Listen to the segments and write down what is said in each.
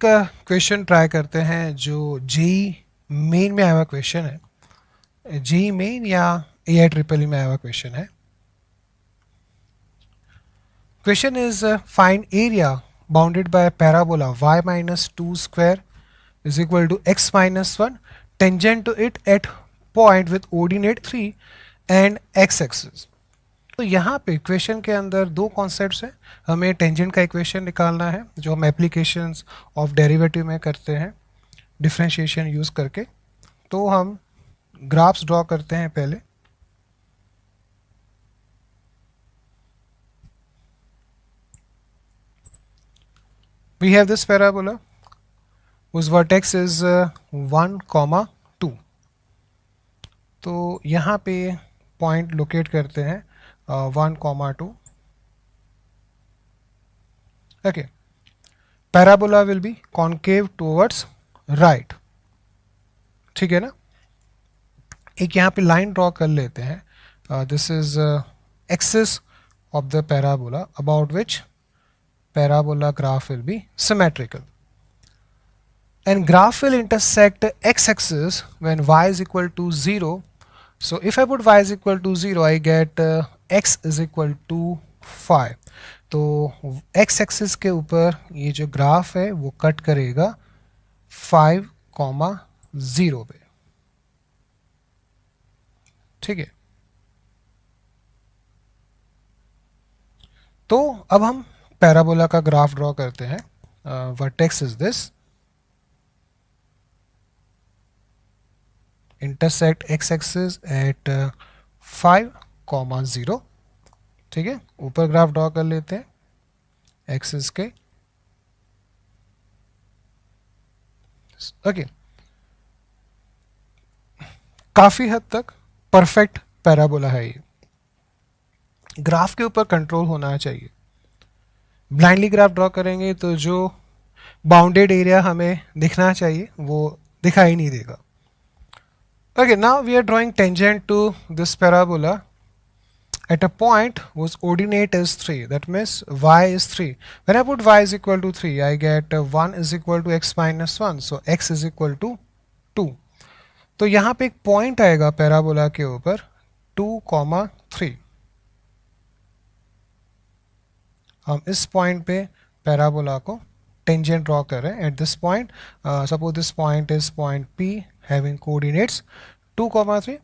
Question try करते हैं जो जेई मेन में आया हुआ क्वेश्चन है, जेई मेन या एआई ट्रिपल ई में आया हुआ क्वेश्चन है. Question is find area bounded by parabola y minus 2 square is equal to x minus 1 tangent to it at point with ordinate 3 and x axis. तो यहाँ पे question के अंदर दो कॉन्सेप्ट्स हैं. हमें टेंजेंट का इक्वेशन निकालना है जो हम एप्लीकेशंस ऑफ डेरिवेटिव में करते हैं डिफरेंशिएशन यूज़ करके. तो हम ग्राफ्स ड्रॉ करते हैं पहले. We have this parabola whose vertex is 1, 2. तो यहाँ पे पॉइंट लोकेट करते हैं 1, 2. Okay. Parabola will be concave towards right. ठीक है ना. एक यहाँ पे लाइन ड्रॉ कर लेते हैं. This is axis of the parabola about which parabola graph will be symmetrical, and graph will intersect x-axis when y is equal to 0. So if I put y is equal to 0, I get x is equal to 5. तो x axis के ऊपर ये जो graph है वो cut करेगा 5, 0 पे. ठीक है. तो अब हम पैराबोला का ग्राफ ड्रॉ करते हैं. Vertex is this, intersect x axis at 5, 0. ठीक है. ऊपर ग्राफ ड्रॉ कर लेते हैं एक्सिस के. ओके. काफी हद तक परफेक्ट पैराबोला है ये. ग्राफ के ऊपर कंट्रोल होना चाहिए. ब्लाइंडली ग्राफ ड्रॉ करेंगे तो जो बाउंडेड एरिया हमें दिखना चाहिए वो दिखाई नहीं देगा. Okay, now we are drawing tangent to this parabola at a point whose ordinate is 3, that means y is 3. When I put y is equal to 3, I get 1 is equal to x minus 1, so x is equal to 2. तो यहाँ पे एक point आएगा parabola के ऊपर 2, 3. हम इस point पे पैराबोला को टेंजेंट ड्रॉ कर रहे हैं. At this point, suppose this point is point P having coordinates 2, 3.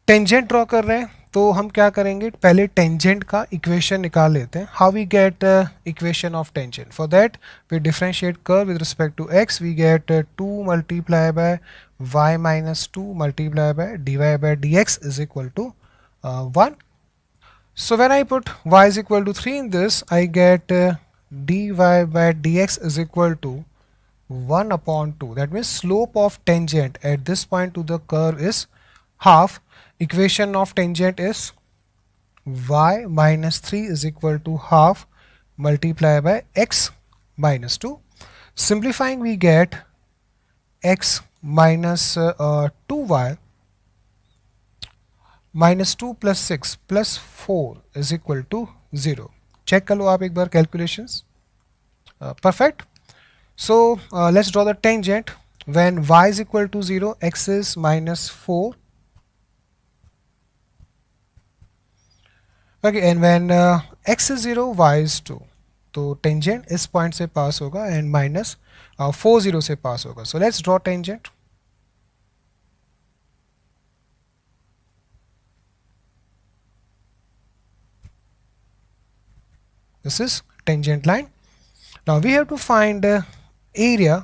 Tangent draw कर रहे हैं तो हम क्या करेंगे, पहले टेंजेंट का इक्वेशन निकाल लेते हैं. How we get equation of tangent? For that we differentiate curve with respect to x. We get 2 multiply by y minus 2 multiply by dy by dx is equal to 1. So when I put y is equal to 3 in this, I get dy by dx is equal to 1 upon 2. That means slope of tangent at this point to the curve is half. Equation of tangent is y minus 3 is equal to half multiplied by x minus 2. Simplifying, we get x minus 2y minus 2 plus 6 plus 4 is equal to 0. Check कर लो आप एक बार calculations. Perfect. So let's draw the tangent. When y is equal to 0, x is minus 4. Okay, and when x is 0, y is 2. तो tangent इस point से पास होगा and minus 4, 0 से पास होगा. So let's draw tangent. This is tangent line. Now we have to find area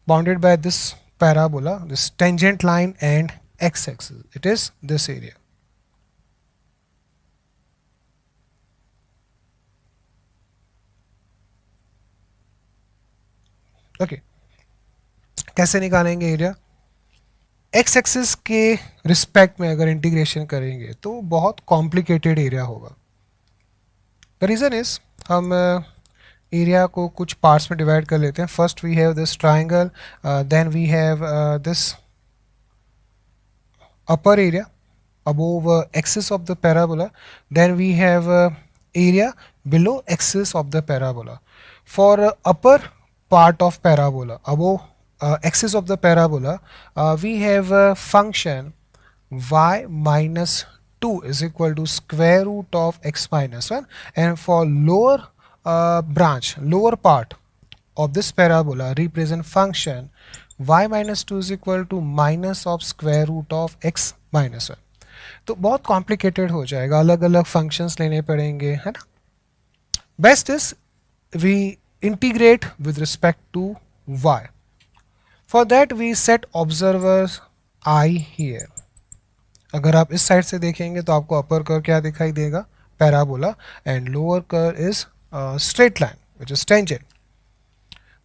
bounded by this parabola, this tangent line and x-axis. It is this area. Okay. कैसे निकालेंगे area? X axis के respect में अगर integration करेंगे तो बहुत complicated area होगा. The reason is हम एरिया को कुछ पार्ट्स में डिवाइड कर लेते हैं. First we have this triangle, then we have this upper area above axis of the parabola, then we have area below axis of the parabola. For upper part of parabola, above axis of the parabola, we have a function y minus 2 is equal to square root of x minus 1, and for lower branch, lower part of this parabola represent function y minus 2 is equal to minus of square root of x minus 1. तो बहुत complicated हो जाएगा, अलग अलग functions लेने पड़ेंगे, है ना. Best is we integrate with respect to y. For that we set observers i here. अगर आप इस साइड से देखेंगे तो आपको अपर कर्व क्या दिखाई देगा, parabola, and lower curve is straight line which is tangent.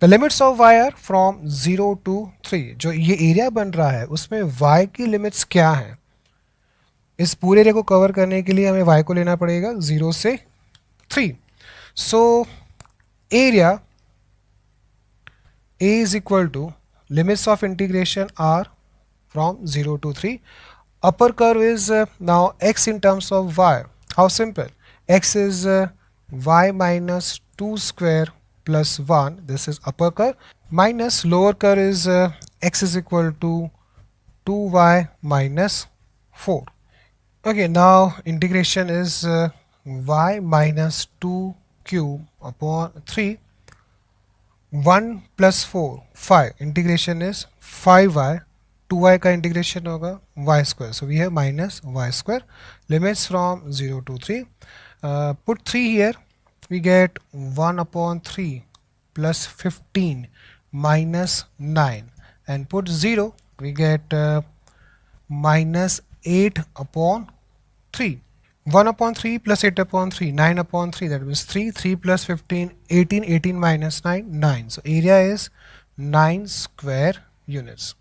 The limits of y are from 0 to 3. जो ये एरिया बन रहा है उसमें y की लिमिट्स क्या है. इस पूरे एरिया को कवर करने के लिए हमें y को लेना पड़ेगा 0 से 3. So area a is equal to limits of integration are from 0 to 3. Upper curve is now x in terms of y. How simple? X is y minus 2 square plus 1. This is upper curve. Minus lower curve is x is equal to 2y minus 4. Okay, now integration is y minus 2 cube upon 3. 1 plus 4 5. Integration is 5y. 2y का integration होगा y square. So we have minus y square. Limits from 0 to 3. Put 3 here. We get 1 upon 3 plus 15 minus 9. And put 0. We get minus 8 upon 3. 1 upon 3 plus 8 upon 3, 9 upon 3, that means 3. 3 plus 15, 18. 18 minus 9, 9. So area is 9 square units.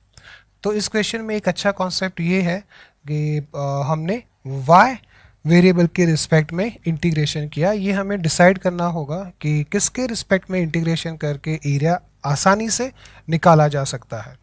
तो इस question में एक अच्छा concept ये है कि हमने y variable के रिस्पेक्ट में इंटीग्रेशन किया. ये हमें डिसाइड करना होगा कि किसके रिस्पेक्ट में इंटीग्रेशन करके एरिया आसानी से निकाला जा सकता है.